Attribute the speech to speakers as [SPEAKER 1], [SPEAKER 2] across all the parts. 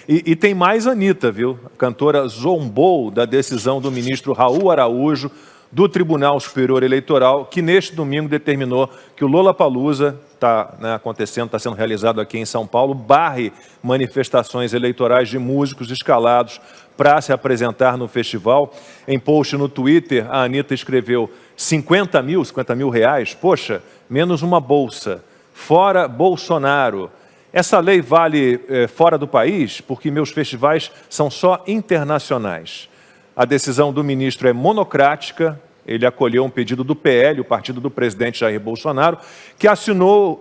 [SPEAKER 1] E tem mais Anitta, viu? A cantora zombou da decisão do ministro Raul Araújo do Tribunal Superior Eleitoral, que neste domingo determinou que o Lollapalooza está acontecendo, está sendo realizado aqui em São Paulo, barre manifestações eleitorais de músicos escalados para se apresentar no festival. Em post no Twitter, a Anitta escreveu 50 mil reais, poxa, menos uma bolsa, fora Bolsonaro. Essa lei vale fora do país porque meus festivais são só internacionais. A decisão do ministro é monocrática, ele acolheu um pedido do PL, o partido do presidente Jair Bolsonaro, que acionou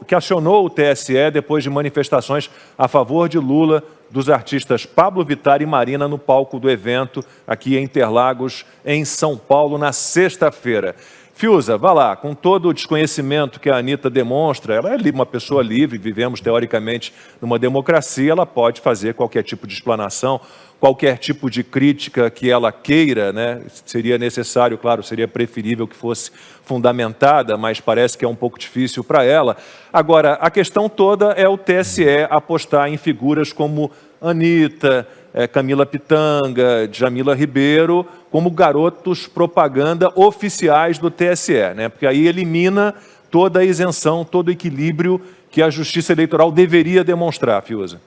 [SPEAKER 1] o TSE depois de manifestações a favor de Lula, dos artistas Pablo Vittar e Marina no palco do evento aqui em Interlagos, em São Paulo, na sexta-feira. Fiuza, vá lá, com todo o desconhecimento que a Anitta demonstra, ela é uma pessoa livre, vivemos teoricamente numa democracia, ela pode fazer qualquer tipo de explanação, qualquer tipo de crítica que ela queira, né? Seria necessário, claro, seria preferível que fosse fundamentada, mas parece que é um pouco difícil para ela. Agora, a questão toda é o TSE apostar em figuras como Anitta, Camila Pitanga, Djamila Ribeiro, como garotos propaganda oficiais do TSE, né? Porque aí elimina toda a isenção, todo o equilíbrio que a Justiça Eleitoral deveria demonstrar, Fiuza.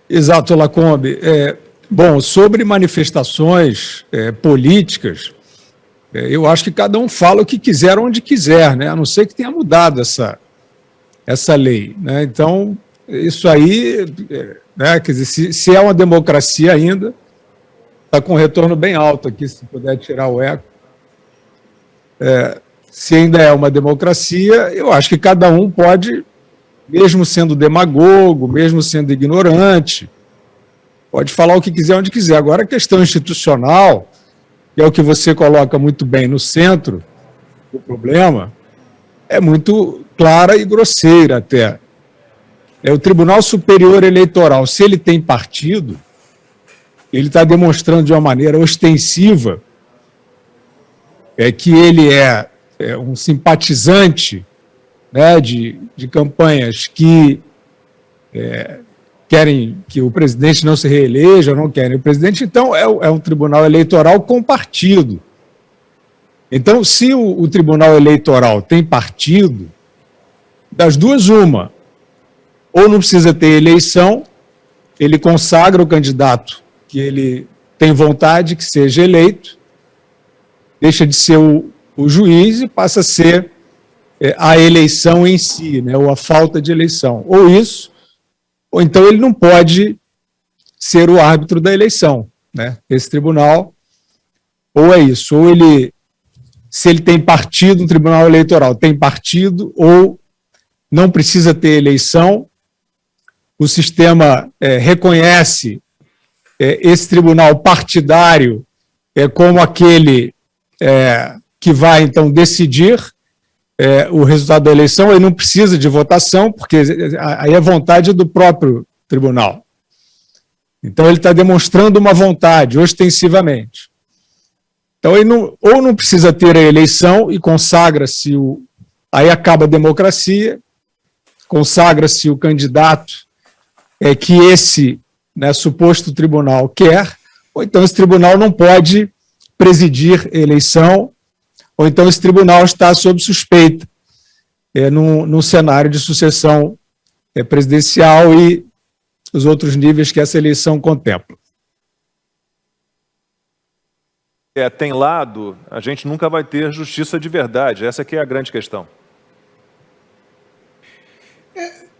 [SPEAKER 2] Exato, Lacombe. Bom, sobre manifestações políticas, eu acho que cada um fala o que quiser, onde quiser, né? A não ser que tenha mudado essa lei, né? Então, isso aí, né? Quer dizer, se é uma democracia ainda, está com um retorno bem alto aqui, se puder tirar o eco. Se ainda é uma democracia, eu acho que cada um pode, mesmo sendo demagogo, mesmo sendo ignorante, pode falar o que quiser, onde quiser. Agora, a questão institucional, que é o que você coloca muito bem no centro do problema, é muito clara e grosseira até. O Tribunal Superior Eleitoral, se ele tem partido, ele está demonstrando de uma maneira ostensiva que ele é um simpatizante, né, de campanhas que querem que o presidente não se reeleja, não querem o presidente, então é um tribunal eleitoral com partido. Então, se o tribunal eleitoral tem partido, das duas, uma, ou não precisa ter eleição, ele consagra o candidato que ele tem vontade que seja eleito, deixa de ser o juiz e passa a ser a eleição em si, né, ou a falta de eleição. Ou isso, ou então ele não pode ser o árbitro da eleição, né? Esse tribunal, ou é isso, ou ele, se ele tem partido, um tribunal eleitoral tem partido, ou não precisa ter eleição, o sistema reconhece esse tribunal partidário como aquele que vai, então, decidir o resultado da eleição, ele não precisa de votação, porque aí é vontade do próprio tribunal. Então, ele está demonstrando uma vontade, ostensivamente. Então, ele ou não precisa ter a eleição e consagra-se, aí acaba a democracia, consagra-se o candidato que esse, né, suposto tribunal quer, ou então esse tribunal não pode presidir a eleição, ou então esse tribunal está sob suspeita num cenário de sucessão presidencial e os outros níveis que essa eleição contempla.
[SPEAKER 1] Tem lado, a gente nunca vai ter justiça de verdade, essa que é a grande questão.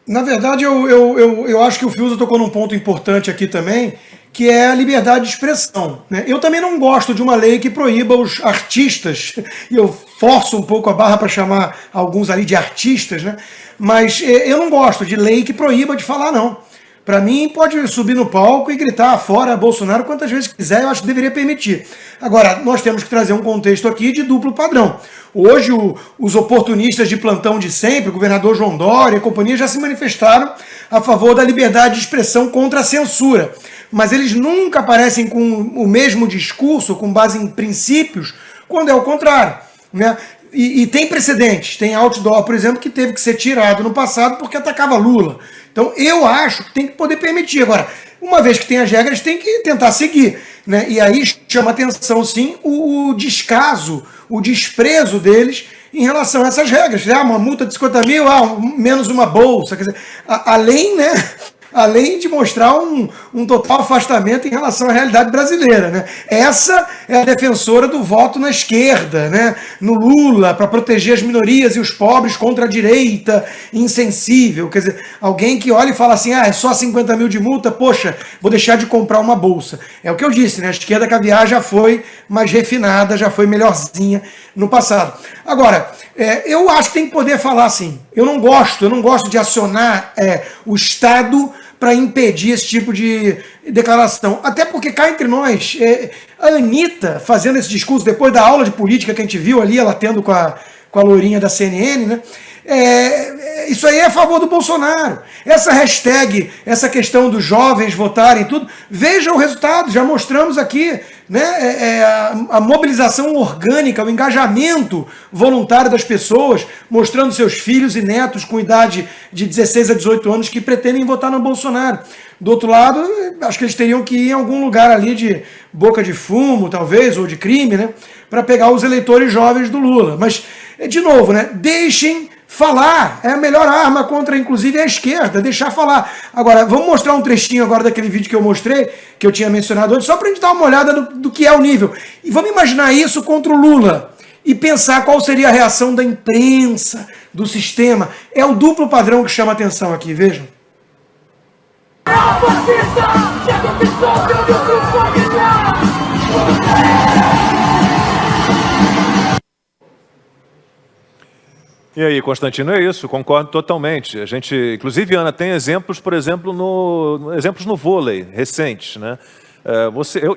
[SPEAKER 3] Na verdade, eu acho que o Fiuza tocou num ponto importante aqui também, que é a liberdade de expressão, né? Eu também não gosto de uma lei que proíba os artistas, e eu forço um pouco a barra para chamar alguns ali de artistas, né? Mas eu não gosto de lei que proíba de falar, não. Para mim, pode subir no palco e gritar fora Bolsonaro quantas vezes quiser, eu acho que deveria permitir. Agora, nós temos que trazer um contexto aqui de duplo padrão. Hoje, os oportunistas de plantão de sempre, o governador João Dória e companhia, já se manifestaram a favor da liberdade de expressão contra a censura. Mas eles nunca aparecem com o mesmo discurso, com base em princípios, quando é o contrário, né? E tem precedentes. Tem outdoor, por exemplo, que teve que ser tirado no passado porque atacava Lula. Então, eu acho que tem que poder permitir. Agora, uma vez que tem as regras, tem que tentar seguir, né? E aí chama atenção, sim, o descaso, o desprezo deles em relação a essas regras. Uma multa de 50 mil, menos uma bolsa. Quer dizer, além, né? Além de mostrar um total afastamento em relação à realidade brasileira, né? Essa é a defensora do voto na esquerda, né? No Lula, para proteger as minorias e os pobres contra a direita insensível. Quer dizer, alguém que olha e fala assim, é só 50 mil de multa, poxa, vou deixar de comprar uma bolsa. É o que eu disse, né? A esquerda caviar já foi mais refinada, já foi melhorzinha no passado. Agora, eu acho que tem que poder falar assim. Eu não gosto de acionar o Estado para impedir esse tipo de declaração. Até porque cá entre nós, a Anitta fazendo esse discurso, depois da aula de política que a gente viu ali, ela tendo com a lourinha da CNN, né? Isso aí é a favor do Bolsonaro. Essa hashtag, essa questão dos jovens votarem, tudo, veja o resultado, já mostramos aqui, né? A mobilização orgânica, o engajamento voluntário das pessoas, mostrando seus filhos e netos com idade de 16 a 18 anos que pretendem votar no Bolsonaro. Do outro lado, acho que eles teriam que ir em algum lugar ali de boca de fumo, talvez, ou de crime, né? Para pegar os eleitores jovens do Lula. Mas, de novo, né? Deixem falar, é a melhor arma contra, inclusive, a esquerda, deixar falar. Agora, vamos mostrar um trechinho agora daquele vídeo que eu mostrei, que eu tinha mencionado antes, só para a gente dar uma olhada do que é o nível. E vamos imaginar isso contra o Lula e pensar qual seria a reação da imprensa, do sistema. É o duplo padrão que chama a atenção aqui, vejam.
[SPEAKER 1] E aí, Constantino, é isso, concordo totalmente. A gente, inclusive, Ana, tem exemplos, por exemplo, no vôlei recentes, né?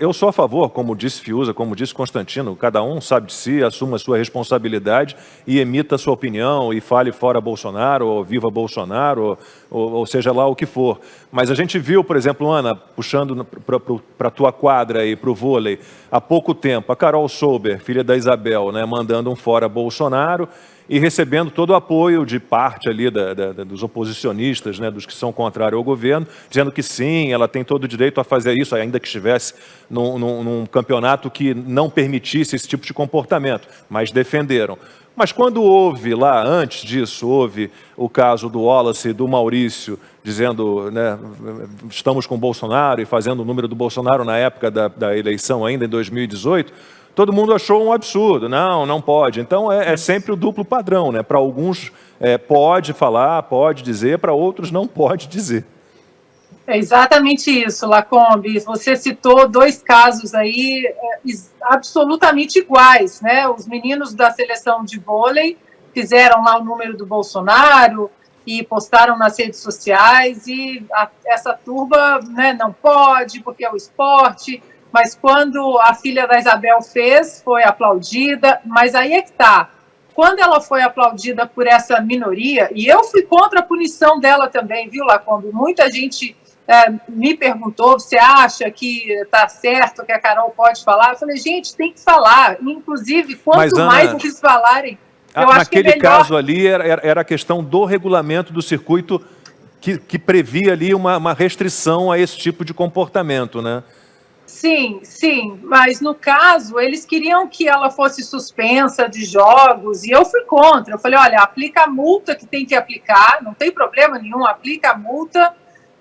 [SPEAKER 1] Eu sou a favor, como disse Fiuza, como disse Constantino, cada um sabe de si, assuma a sua responsabilidade e emita a sua opinião e fale fora Bolsonaro, ou viva Bolsonaro, ou seja lá o que for. Mas a gente viu, por exemplo, Ana, puxando para a tua quadra e para o vôlei, há pouco tempo, a Carol Sober, filha da Isabel, né, mandando um fora Bolsonaro, e recebendo todo o apoio de parte ali dos oposicionistas, né, dos que são contrários ao governo, dizendo que sim, ela tem todo o direito a fazer isso, ainda que estivesse num campeonato que não permitisse esse tipo de comportamento, mas defenderam. Mas quando houve lá, antes disso, houve o caso do Wallace e do Maurício, dizendo, né, estamos com o Bolsonaro e fazendo o número do Bolsonaro na época da eleição ainda, em 2018, todo mundo achou um absurdo, não pode. Então é sempre o duplo padrão, né? Para alguns pode falar, pode dizer, para outros não pode dizer.
[SPEAKER 4] É exatamente isso, Lacombe. Você citou dois casos aí absolutamente iguais, né? Os meninos da seleção de vôlei fizeram lá o número do Bolsonaro e postaram nas redes sociais e essa turba, né, não pode porque é o esporte. Mas quando a filha da Isabel fez, foi aplaudida. Mas aí é que está. Quando ela foi aplaudida por essa minoria, e eu fui contra a punição dela também, viu, Lacombe? Muita gente me perguntou, você acha que está certo, que a Carol pode falar? Eu falei, gente, tem que falar. Inclusive, quanto
[SPEAKER 1] Ana,
[SPEAKER 4] mais eles falarem, eu acho que é melhor.
[SPEAKER 1] Naquele caso ali, era a questão do regulamento do circuito que previa ali uma restrição a esse tipo de comportamento, né?
[SPEAKER 4] Sim, mas no caso, eles queriam que ela fosse suspensa de jogos, e eu fui contra. Eu falei, olha, aplica a multa que tem que aplicar, não tem problema nenhum, aplica a multa.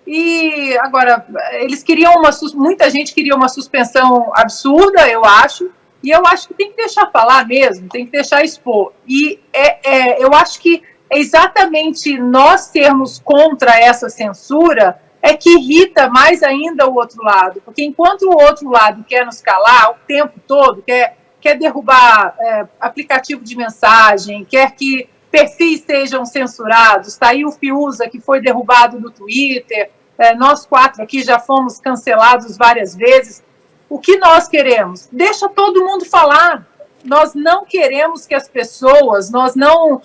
[SPEAKER 4] E agora, eles queriam muita gente queria uma suspensão absurda, eu acho, e eu acho que tem que deixar falar mesmo, tem que deixar expor. E eu acho que é exatamente nós sermos contra essa censura é que irrita mais ainda o outro lado, porque enquanto o outro lado quer nos calar o tempo todo, quer derrubar aplicativo de mensagem, quer que perfis sejam censurados, está aí o Fiuza, que foi derrubado do Twitter, nós quatro aqui já fomos cancelados várias vezes. O que nós queremos? Deixa todo mundo falar. Nós não queremos que as pessoas, nós não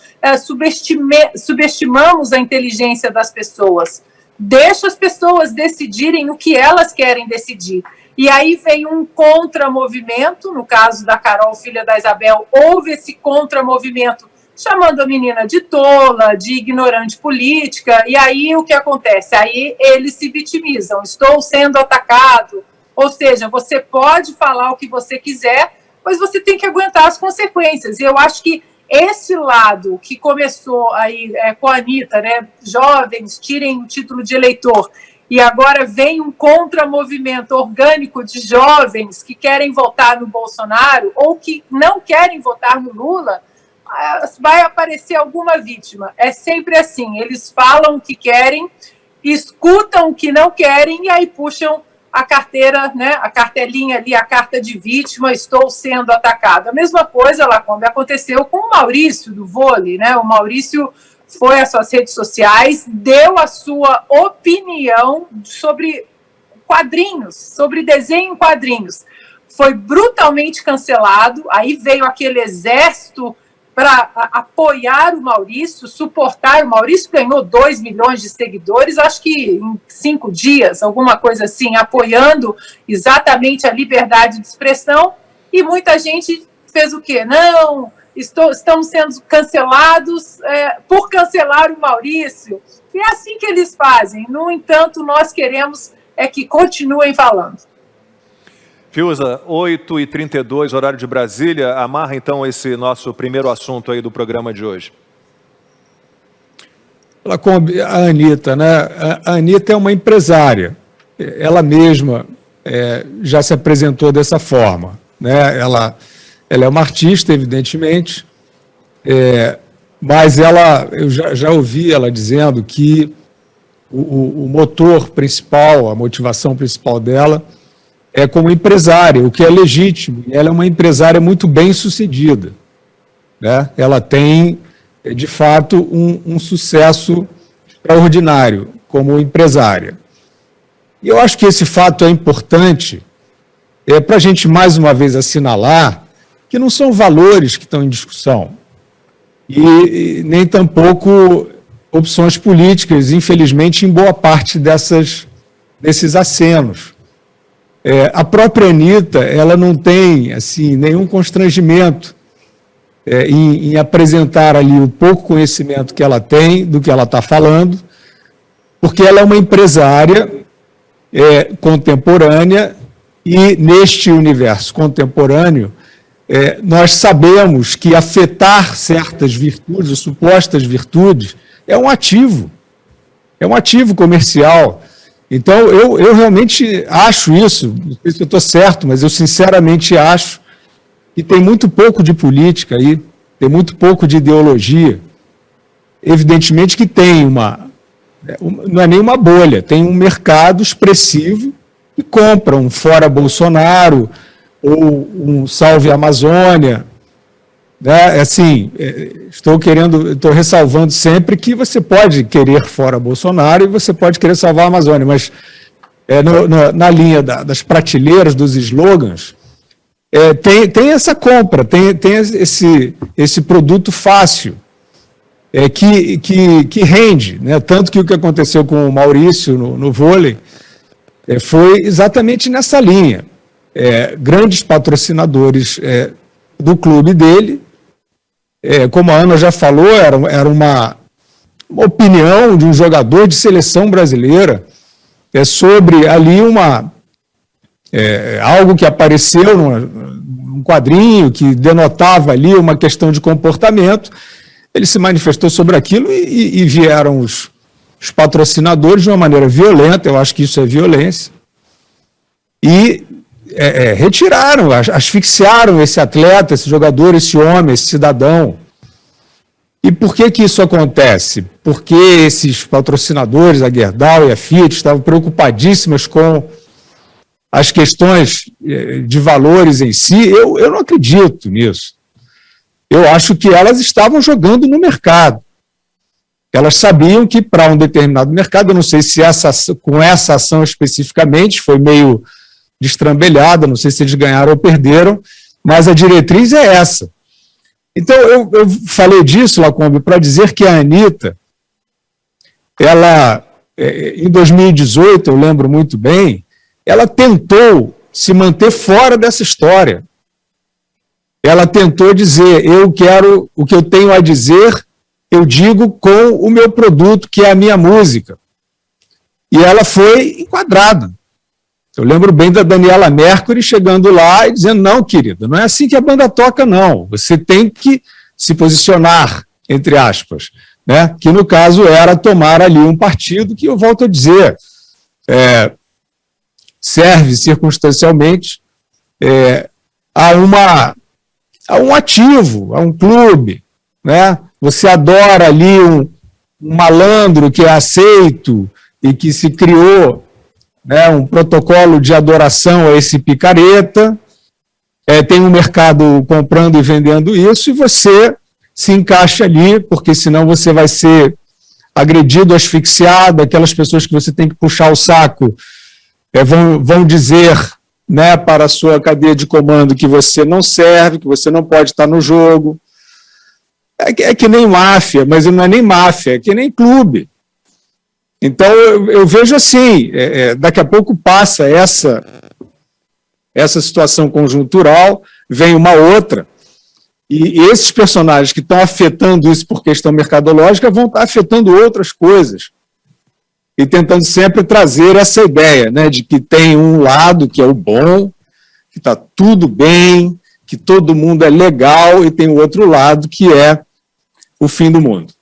[SPEAKER 4] subestimamos a inteligência das pessoas. Deixa as pessoas decidirem o que elas querem decidir. E aí vem um contramovimento, no caso da Carol, filha da Isabel, houve esse contramovimento chamando a menina de tola, de ignorante política, e aí o que acontece? Aí eles se vitimizam, estou sendo atacado, ou seja, você pode falar o que você quiser, mas você tem que aguentar as consequências, e eu acho que esse lado que começou aí com a Anitta, né, jovens, tirem o título de eleitor, e agora vem um contramovimento orgânico de jovens que querem votar no Bolsonaro ou que não querem votar no Lula, vai aparecer alguma vítima. É sempre assim, eles falam o que querem, escutam o que não querem e aí puxam a carteira, né, a cartelinha ali, a carta de vítima, estou sendo atacado. A mesma coisa, Lacombe, aconteceu com o Maurício do vôlei, né? O Maurício foi às suas redes sociais, deu a sua opinião sobre quadrinhos, sobre desenho em quadrinhos. Foi brutalmente cancelado, aí veio aquele exército para apoiar o Maurício, suportar o Maurício, ganhou 2 milhões de seguidores, acho que em 5 dias, alguma coisa assim, apoiando exatamente a liberdade de expressão, e muita gente fez o quê? Não, estamos sendo cancelados por cancelar o Maurício, e é assim que eles fazem. No entanto, nós queremos que continuem falando.
[SPEAKER 1] Fiuza, 8h32, horário de Brasília. Amarra, então, esse nosso primeiro assunto aí do programa de hoje.
[SPEAKER 2] A Anitta, né? A Anitta é uma empresária. Ela mesma já se apresentou dessa forma, né? Ela é uma artista, evidentemente, mas eu já ouvi ela dizendo que o motor principal, a motivação principal dela é como empresária, o que é legítimo. Ela é uma empresária muito bem sucedida, né? Ela tem, de fato, um sucesso extraordinário como empresária. E eu acho que esse fato é importante para a gente, mais uma vez, assinalar que não são valores que estão em discussão e nem tampouco opções políticas, infelizmente, em boa parte desses acenos. A própria Anitta, ela não tem assim, nenhum constrangimento em apresentar ali o pouco conhecimento que ela tem do que ela está falando, porque ela é uma empresária contemporânea e, neste universo contemporâneo, nós sabemos que afetar certas virtudes, supostas virtudes, é um ativo comercial. Então, eu realmente acho isso, não sei se eu estou certo, mas eu sinceramente acho que tem muito pouco de política aí, tem muito pouco de ideologia. Evidentemente que tem não é nem uma bolha, tem um mercado expressivo que compra um Fora Bolsonaro ou um Salve Amazônia. Né? Assim, estou ressalvando sempre que você pode querer Fora Bolsonaro e você pode querer salvar a Amazônia, mas na linha das prateleiras, dos slogans, tem essa compra, tem esse produto fácil, que rende, né? Tanto que o que aconteceu com o Maurício no vôlei foi exatamente nessa linha. Grandes patrocinadores do clube dele, como a Ana já falou, era uma opinião de um jogador de seleção brasileira sobre ali algo que apareceu num quadrinho que denotava ali uma questão de comportamento. Ele se manifestou sobre aquilo e vieram os patrocinadores de uma maneira violenta, eu acho que isso é violência, e retiraram, asfixiaram esse atleta, esse jogador, esse homem, esse cidadão. E por que isso acontece? Porque esses patrocinadores, a Gerdau e a Fiat, estavam preocupadíssimas com as questões de valores em si. Eu não acredito nisso. Eu acho que elas estavam jogando no mercado. Elas sabiam que para um determinado mercado, eu não sei se com essa ação especificamente, foi meio destrambelhada, não sei se eles ganharam ou perderam, mas a diretriz é essa. Então, eu falei disso, Lacombe, para dizer que a Anitta, ela, em 2018, eu lembro muito bem, ela tentou se manter fora dessa história. Ela tentou dizer, eu quero o que eu tenho a dizer, eu digo com o meu produto, que é a minha música. E ela foi enquadrada. Eu lembro bem da Daniela Mercury chegando lá e dizendo, não, querida, não é assim que a banda toca, não. Você tem que se posicionar, entre aspas, né? Que no caso era tomar ali um partido que, eu volto a dizer, serve circunstancialmente a um ativo, a um clube, né? Você adora ali um malandro que é aceito e que se criou, né, um protocolo de adoração a esse picareta, tem um mercado comprando e vendendo isso, e você se encaixa ali, porque senão você vai ser agredido, asfixiado, aquelas pessoas que você tem que puxar o saco vão dizer, né, para a sua cadeia de comando que você não serve, que você não pode estar no jogo. É que nem máfia, mas não é nem máfia, é que nem clube. Então, eu vejo assim, daqui a pouco passa essa situação conjuntural, vem uma outra, e esses personagens que estão afetando isso por questão mercadológica vão estar afetando outras coisas, e tentando sempre trazer essa ideia, né, de que tem um lado que é o bom, que está tudo bem, que todo mundo é legal, e tem o outro lado que é o fim do mundo.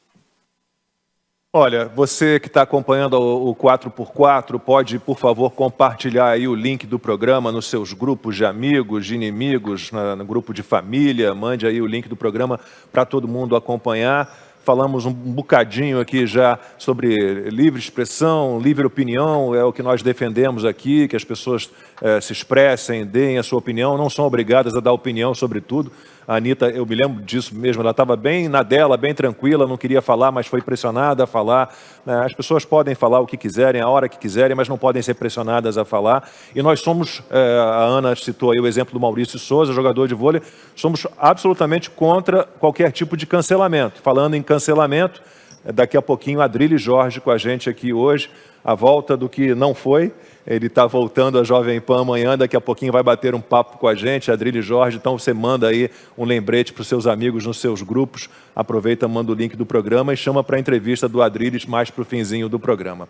[SPEAKER 1] Olha, você que está acompanhando o 4x4, pode, por favor, compartilhar aí o link do programa nos seus grupos de amigos, de inimigos, no grupo de família, mande aí o link do programa para todo mundo acompanhar. Falamos um bocadinho aqui já sobre livre expressão, livre opinião, é o que nós defendemos aqui, que as pessoas se expressem, deem a sua opinião, não são obrigadas a dar opinião sobre tudo. A Anitta, eu me lembro disso mesmo, ela estava bem na dela, bem tranquila, não queria falar, mas foi pressionada a falar. As pessoas podem falar o que quiserem, a hora que quiserem, mas não podem ser pressionadas a falar. E nós somos, a Ana citou aí o exemplo do Maurício Souza, jogador de vôlei, somos absolutamente contra qualquer tipo de cancelamento. Falando em cancelamento, daqui a pouquinho Adrilles Jorge com a gente aqui hoje, a volta do que não foi. Ele está voltando a Jovem Pan amanhã, daqui a pouquinho vai bater um papo com a gente, Adrilles Jorge, então você manda aí um lembrete para os seus amigos nos seus grupos, aproveita, manda o link do programa e chama para a entrevista do Adrilles mais para o finzinho do programa.